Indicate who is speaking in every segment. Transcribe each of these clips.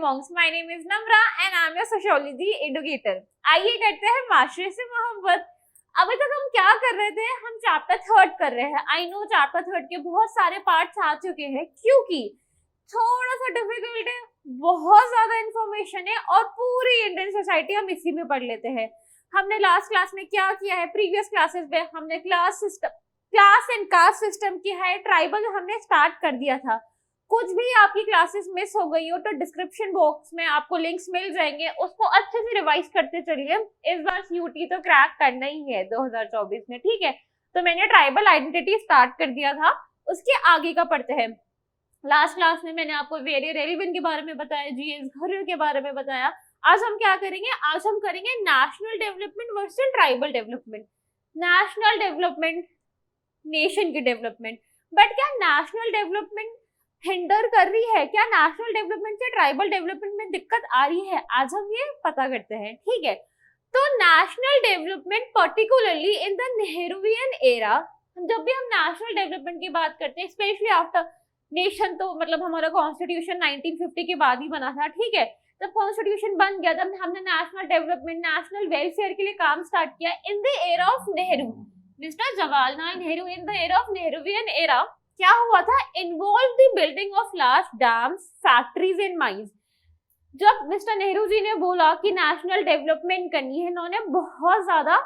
Speaker 1: monks. My name is Namra and I am your sociology educator. आइए करते हैं माशरे से मोहब्बत। अभी तक हम क्या कर रहे थे? हम चैप्टर 3 कर रहे हैं। आई नो चैप्टर 3 के बहुत सारे पार्ट्स आ चुके हैं क्योंकि थोड़ा सा डिफिकल्ट है, बहुत ज्यादा इंफॉर्मेशन है और पूरी इंडियन सोसाइटी हम इसी में पढ़ लेते हैं। हमने लास्ट क्लास में क्या किया है? प्रीवियस क्लासेस में हमने क्लास एंड कास्ट सिस्टम की है, ट्राइबल हमने स्टार्ट कर दिया था। कुछ भी आपकी क्लासेस मिस हो गई हो तो डिस्क्रिप्शन बॉक्स में आपको लिंक्स मिल जाएंगे, उसको अच्छे से रिवाइज करते चलिए। इस बार सीयूटी तो क्रैक करना ही है 2024 में, ठीक है? तो मैंने ट्राइबल आइडेंटिटी स्टार्ट कर दिया था, उसके आगे का पढ़ते हैं। लास्ट क्लास में मैंने आपको वेरी रेलिवेंट के बारे में बताया, जीएस घरों के बारे में बताया। आज हम क्या करेंगे? आज हम करेंगे national development versus tribal development. National development nation की डेवलपमेंट, बट क्या नेशनल डेवलपमेंट हिंडर कर रही है? क्या नेशनल डेवलपमेंट से ट्राइबल डेवलपमेंट में दिक्कत आ रही है? आज हम ये पता करते हैं, ठीक है? तो national development particularly in the Nehruvian era, जब भी हम नेशनल डेवलपमेंट की बात करते हैं, स्पेशली आफ्टर नेशन, तो मतलब हमारा कॉन्स्टिट्यूशन 1950 के बाद ही बना था, ठीक है? जब कॉन्स्टिट्यूशन बन गया तब हमने नेशनल डेवलपमेंट, नेशनल वेलफेयर के लिए काम स्टार्ट किया इन the era of Nehru, mister Jawaharlal Nehru. In the era of Nehruvian era क्या हुआ था? Involve the building of large dams, factories and mines. जब मिस्टर नेहरू जी ने बोला कि नेशनल डेवलपमेंट करनी है, इन्होंने बहुत ज्यादा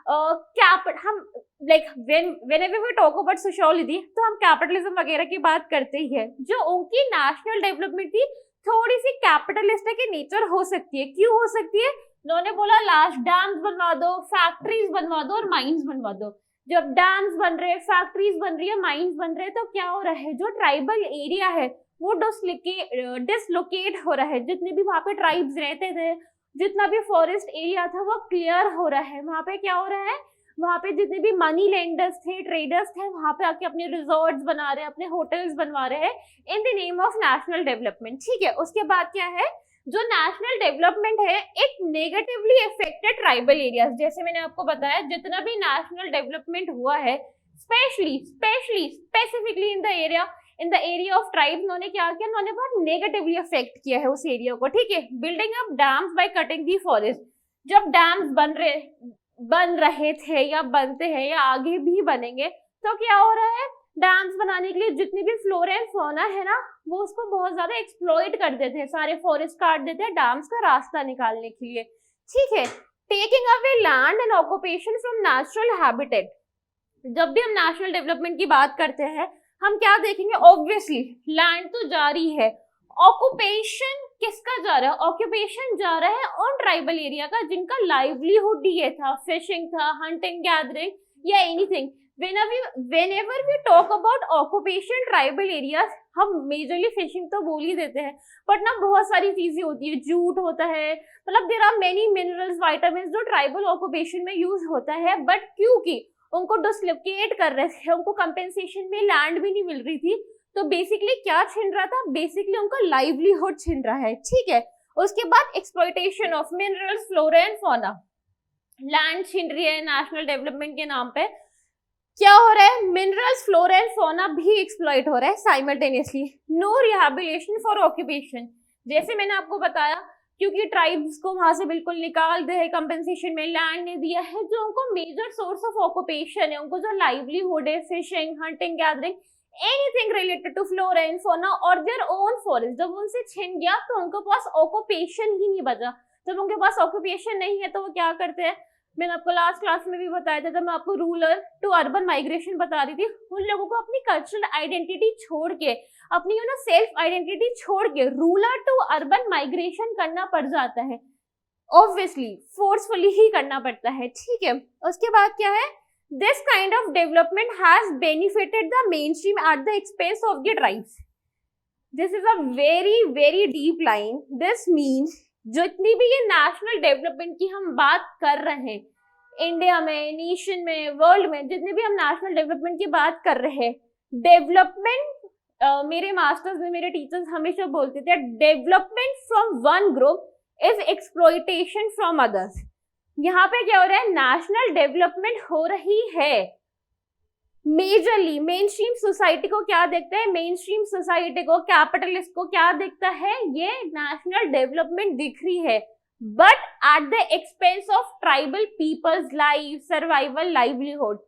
Speaker 1: हम like whenever we talk about sociology तो हम कैपिटलिज्म वगैरह की बात करते ही है। जो उनकी नेशनल डेवलपमेंट थी थोड़ी सी कैपिटलिस्टिक की नेचर हो सकती है। क्यों हो सकती है? उन्होंने बोला लार्ज डैम्स बनवा दो, फैक्ट्रीज बनवा दो और माइंस बनवा दो। जब डैम्स बन रहे, फैक्ट्रीज बन रही है, माइंस बन रहे, तो क्या हो रहा है? जो ट्राइबल एरिया है वो डिसलोकेट हो रहा है। जितने भी वहां पे ट्राइब्स रहते थे, जितना भी फॉरेस्ट एरिया था वो क्लियर हो रहा है। वहां पे क्या हो रहा है? वहां पे जितने भी मनी लेंडर्स थे, ट्रेडर्स थे, वहां पे आके अपने रिजॉर्ट्स बना रहे हैं, अपने होटल्स बनवा रहे हैं in the name of national development, ठीक है? उसके बाद क्या है? जो नेशनल डेवलपमेंट है it negatively affected tribal areas. जैसे मैंने आपको बताया, जितना भी नेशनल डेवलपमेंट हुआ है specifically in the area of tribe, उन्होंने क्या किया? उन्होंने बहुत नेगेटिवली अफेक्ट किया है उस एरिया को, ठीक है? Building up dams by cutting the forest. जब डैम्स बन रहे थे या बनते हैं या आगे भी बनेंगे तो क्या हो रहा है? डैम्स बनाने के लिए जितनी भी फ्लोरा एंड फौना है ना, वो उसको बहुत ज्यादा एक्सप्लॉइट कर देते हैं, सारे फॉरेस्ट काट देते हैं डैम्स का रास्ता निकालने के लिए, ठीक है? Taking away land and occupation from natural habitat. जब भी हम नेशनल डेवलपमेंट की बात करते हैं हम क्या देखेंगे? ऑब्वियसली लैंड तो जा रही है, ऑक्यूपेशन किसका जा रहा है? ऑक्यूपेशन जा रहा है ऑन ट्राइबल एरिया का, जिनका लाइवलीहुड ये था, फिशिंग था, हंटिंग गैदरिंग या anything. whenever we talk about occupation tribal areas, हम मेजरली फिशिंग तो बोल ही देते हैं, बट ना बहुत सारी चीजें होती है, जूट होता है, मतलब there are many minerals, vitamins जो ट्राइबल ऑक्यूपेशन में यूज होता है। बट क्योंकि उनको डिसलोकेट कर रहे थे, उनको कंपेंसेशन में लैंड भी नहीं मिल रही थी, तो बेसिकली क्या छिन रहा था? बेसिकली उनका लाइवलीहुड छिन रहा है, ठीक है? उसके बाद exploitation of minerals, flora and fauna, land छिन रही है नेशनल डेवलपमेंट के नाम पे। क्या हो रहा है? मिनरल्स, फ्लोरा एंड फौना भी एक्सप्लॉइट हो रहा है simultaneously. No rehabilitation for occupation. जैसे मैंने आपको बताया, क्योंकि ट्राइब्स को वहां से बिल्कुल निकाल दे है, कंपेंसेशन में लैंड ने दिया है, जो उनको मेजर सोर्स ऑफ ऑक्यूपेशन है, उनको जो लाइवलीहुड है, fishing, hunting, gathering, anything related to flora and fauna और देयर ओन फॉरेस्ट, जब उनसे छिन गया तो उनके पास ऑक्यूपेशन ही नहीं बचा। जब उनके पास ऑक्यूपेशन नहीं है तो वो क्या करते हैं? मैंने आपको लास्ट क्लास में भी बताया था, जब मैं आपको रूरल टू अर्बन माइग्रेशन बता रही थी, उन लोगों को अपनी कल्चरल आइडेंटिटी छोड़ के, अपनी सेल्फ आइडेंटिटी छोड़ के रूरल टू अर्बन माइग्रेशन करना पड़ जाता है। ऑब्वियसली फोर्सफुली ही करना पड़ता है, ठीक है? उसके बाद क्या है? This kind of development has benefited the main stream at the expense of the tribes. This is a very very deep line. This means जितनी भी ये नेशनल डेवलपमेंट की हम बात कर रहे हैं, इंडिया में, नेशन में, वर्ल्ड में, जितने भी हम नेशनल डेवलपमेंट की बात कर रहे हैं, डेवलपमेंट, मेरे मास्टर्स में मेरे टीचर्स हमेशा बोलते थे, development from one group is exploitation from others. यहाँ पे क्या हो रहा है? नेशनल डेवलपमेंट हो रही है, मेजरली मेन स्ट्रीम सोसाइटी को क्या देखते हैं, मेन स्ट्रीम सोसाइटी को, कैपिटलिस्ट को क्या दिखता है, ये नेशनल डेवलपमेंट दिख रही है, but at the expense of tribal people's life, survival, livelihood.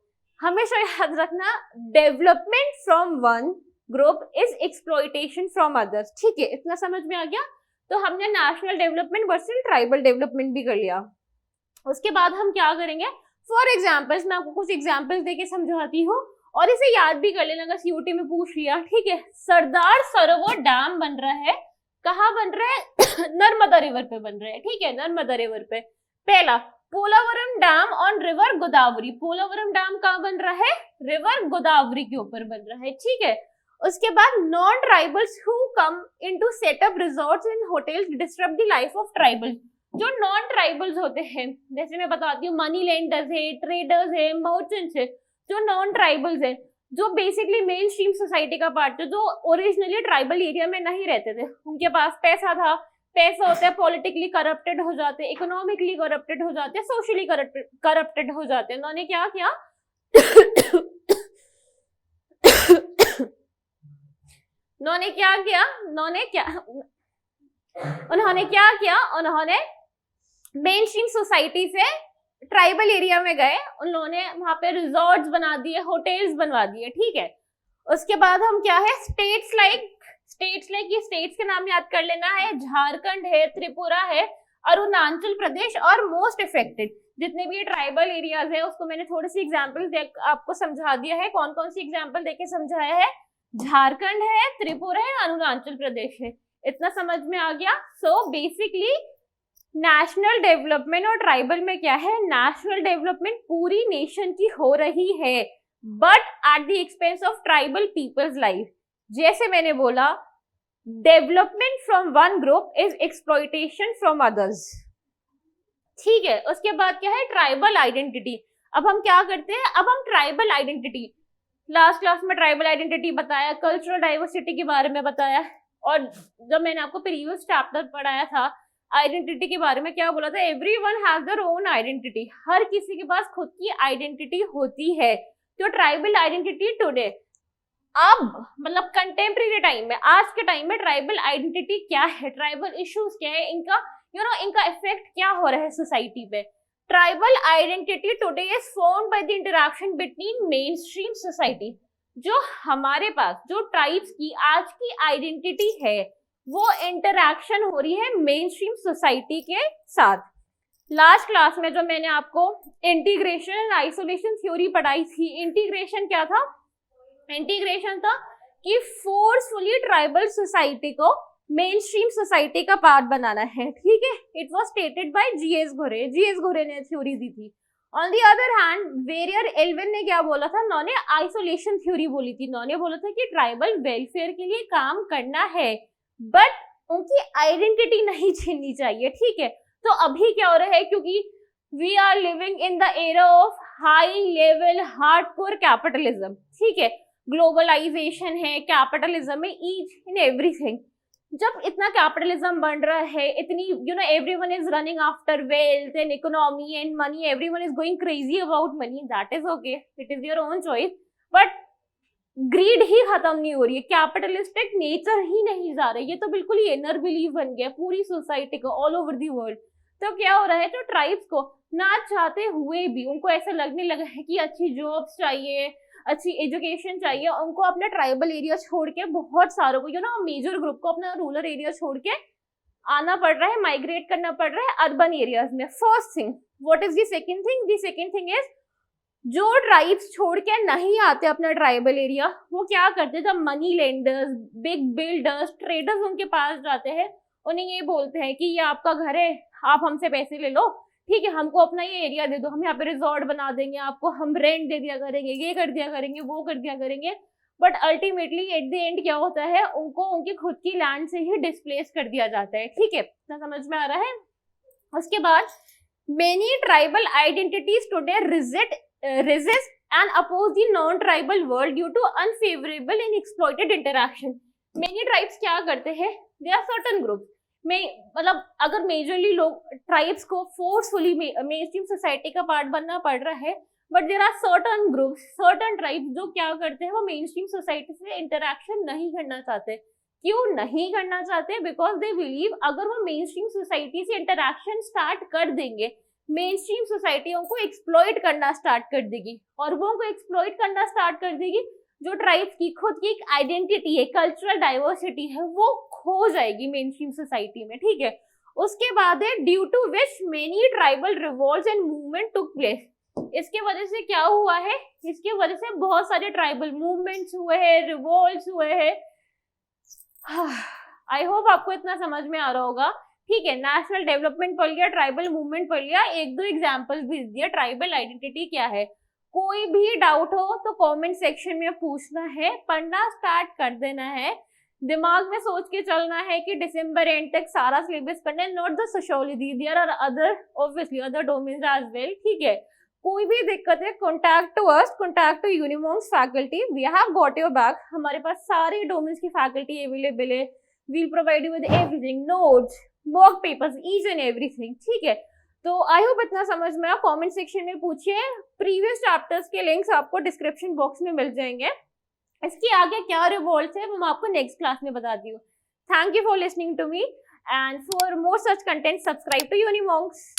Speaker 1: हमेशा याद रखना, development from one group is exploitation from others. ठीक है, इतना समझ में आ गया। तो हमने national development versus tribal development भी कर लिया। उसके बाद हम क्या करेंगे, फॉर एग्जाम्पल्स, मैं आपको कुछ एग्जाम्पल्स देके समझाती हूँ और इसे याद भी कर लेना अगर सीयूटी में पूछ लिया। ठीक है, सरदार सरोवर डैम बन रहा है, कहाँ बन रहा है नर्मदा रिवर पे बन रहा है। ठीक है, नर्मदा रिवर पे। पहला, Polavaram dam on river Godavari, Polavaram dam कहाँ बन रहा है, रिवर गोदावरी के ऊपर बन रहा है। ठीक है, उसके बाद non tribals who come into setup resorts and hotels disturb the life of tribals. जो नॉन ट्राइबल्स होते हैं, जैसे मैं बताती हूँ, मनी लेंडर्स है, ट्रेडर्स है, मर्चेंट्स है, जो नॉन ट्राइबल्स है, जो बेसिकली मेन स्ट्रीम सोसाइटी का पार्ट थे, जो ओरिजिनली ट्राइबल एरिया में नहीं रहते थे, उनके पास पैसा था, पैसा होता है, पॉलिटिकली करप्टेड हो जाते हैं, इकोनॉमिकली करप्टेड हो जाते हैं, सोशली करप्टेड हो जाते हैं। उन्होंने क्या किया उन्होंने मेन स्ट्रीम सोसाइटी से ट्राइबल एरिया में गए, उन्होंने वहां पे रिजॉर्ट्स बना दिए, होटल्स बनवा दिए। ठीक है, उसके बाद हम क्या है, स्टेट्स लाइक ये स्टेट्स के नाम याद कर लेना है, झारखंड है, त्रिपुरा है, अरुणाचल प्रदेश, और मोस्ट इफेक्टेड जितने भी ट्राइबल एरियाज है उसको मैंने थोड़ी सी एग्जाम्पल आपको समझा दिया है। कौन कौन सी एग्जाम्पल देके समझाया है, झारखंड है, त्रिपुरा है, अरुणाचल प्रदेश है। इतना समझ में आ गया। सो बेसिकली नेशनल डेवलपमेंट और ट्राइबल में क्या है, नेशनल डेवलपमेंट पूरी नेशन की हो रही है, but at the expense of tribal people's life. जैसे मैंने बोला, development from one group is exploitation from others. ठीक है, उसके बाद क्या है, ट्राइबल आइडेंटिटी। अब हम क्या करते हैं, अब हम ट्राइबल आइडेंटिटी, लास्ट क्लास में ट्राइबल आइडेंटिटी बताया, कल्चरल डाइवर्सिटी के बारे में बताया, और जब मैंने आपको प्रीवियस चैप्टर पढ़ाया था आइडेंटिटी के बारे में, क्या बोला था, everyone has their own identity, हर किसी के पास खुद की आइडेंटिटी होती है। तो ट्राइबल आइडेंटिटी टुडे, अब मतलब कंटेम्प्रेरी टाइम में, आज के टाइम में ट्राइबल आइडेंटिटी क्या है, ट्राइबल इश्यूज क्या है, इनका इनका इफेक्ट क्या हो रहा है सोसाइटी पे। Tribal identity today is formed by the interaction between main stream society. जो हमारे पास जो ट्राइब्स की आज की आइडेंटिटी है, वो इंटरैक्शन हो रही है मेन स्ट्रीम सोसाइटी के साथ। लास्ट क्लास में जो मैंने आपको इंटीग्रेशन एंड आइसोलेशन थ्योरी पढ़ाई थी, इंटीग्रेशन क्या था, इंटीग्रेशन था कि फोर्सफुली ट्राइबल सोसाइटी को मेन स्ट्रीम सोसाइटी का पार्ट बनाना है। ठीक है, it was stated by GS घोरे ने थ्योरी दी थी। On the other hand Verrier Elwin ने क्या बोला था, उन्होंने आइसोलेशन थ्योरी बोली थी। उन्होंने बोला था कि ट्राइबल वेलफेयर के लिए काम करना है, बट उनकी आइडेंटिटी नहीं छीननी चाहिए। ठीक है, तो अभी क्या हो रहा है, क्योंकि we are living in the era of high level hardcore capitalism. ठीक है, ग्लोबलाइजेशन है, कैपिटलिज्म है, ईच इन एवरीथिंग। जब इतना कैपिटलिज्म बन रहा है, इतनी everyone is running after wealth and economy and money, everyone is going crazy about money, that is okay, it is your own choice, but greed ही खत्म नहीं हो रही है, कैपिटलिस्टिक नेचर ही नहीं जा रहा है। ये तो बिल्कुल ही इनर बिलीफ बन गया पूरी सोसाइटी को, ऑल ओवर दी वर्ल्ड। तो क्या हो रहा है, तो ट्राइब्स को ना चाहते हुए भी उनको ऐसा लगने लगा है कि अच्छी जॉब्स चाहिए, अच्छी एजुकेशन चाहिए, उनको अपना ट्राइबल एरिया छोड़ के, बहुत सारों को मेजर ग्रुप को अपना रूरल एरिया छोड़ के आना पड़ रहा है, माइग्रेट करना पड़ रहा है अर्बन एरियाज में। First thing, what is the second thing, the second thing is जो ट्राइब्स छोड़ के नहीं आते अपना ट्राइबल एरिया, वो क्या करते हैं, जब money lenders, big builders, traders उनके पास जाते हैं, उन्हें ये बोलते हैं कि ये आपका घर है, आप हमसे पैसे ले लो, ठीक है, हमको अपना ये एरिया दे दो, हम यहाँ पे रिजॉर्ट बना देंगे आपको, हम रेंट दे दिया करेंगे, ये कर दिया करेंगे, वो कर दिया करेंगे। But ultimately at the end क्या होता है, उनको उनकी खुद की लैंड से ही डिस्प्लेस कर दिया जाता है। ठीक है, इतना समझ में आ रहा है। उसके बाद many tribal identities today resist and oppose the non-tribal world due to unfavorable and exploited interaction. Many tribes क्या करते हैं, there are certain groups में, मतलब अगर मेजरली लोग ट्राइब्स को फोर्सफुली मेन स्ट्रीम सोसाइटी का पार्ट बनना पड़ रहा है, but there are certain groups, certain tribes जो क्या करते हैं, वो मेन स्ट्रीम सोसाइटी से इंटरेक्शन नहीं करना चाहते। क्यों नहीं करना चाहते? बिकॉज दे बिलीव अगर वो मेन स्ट्रीम सोसाइटी से इंटरेक्शन स्टार्ट कर देंगे, मेन स्ट्रीम सोसाइटी उनको एक्सप्लॉइट करना स्टार्ट कर देगी, और वो उनको एक्सप्लॉइट करना स्टार्ट कर देगी, जो ट्राइब्स की खुद की एक आइडेंटिटी है, कल्चरल डाइवर्सिटी है, वो खो जाएगी मेन स्ट्रीम सोसाइटी में, ठीक है। उसके बाद है due to which many tribal revolts and movement took place. इसके वजह से क्या हुआ है? इसके वजह से बहुत सारे ट्राइबल मूवमेंट्स हुए हैं, रिवॉल्ट्स हुए हैं। आई होप आपको इतना समझ में आ रहा होगा, ठीक है। नेशनल डेवलपमेंट पढ़ लिया, ट्राइबल मूवमेंट पढ़ लिया, एक दो एग्जांपल भी दिया, ट्राइबल आइडेंटिटी क्या है। कोई भी डाउट हो तो कमेंट सेक्शन में पूछना है, पढ़ना स्टार्ट कर देना है, दिमाग में सोच के चलना है कि दिसंबर एंड तक सारा सिलेबस करना है, not the sociology, there are other obviously other domains as well, ठीक है। कोई भी दिक्कत है contact to us, contact to Unimonks faculty, we have got your back. हमारे पास सारे डोमेन्स की फैकल्टी अवेलेबल है, we'll provide you with everything, notes, mock papers, each and everything, ठीक है। तो आई होप इतना समझ में आया। कमेंट सेक्शन में पूछिए, प्रीवियस चैप्टर्स के लिंक्स आपको डिस्क्रिप्शन बॉक्स में मिल जाएंगे। इसके आगे क्या रिवॉल्ट है वो मैं आपको नेक्स्ट क्लास में बताती हूँ। Thank you for listening to me and for more such content subscribe to यूनिमॉन्क्स।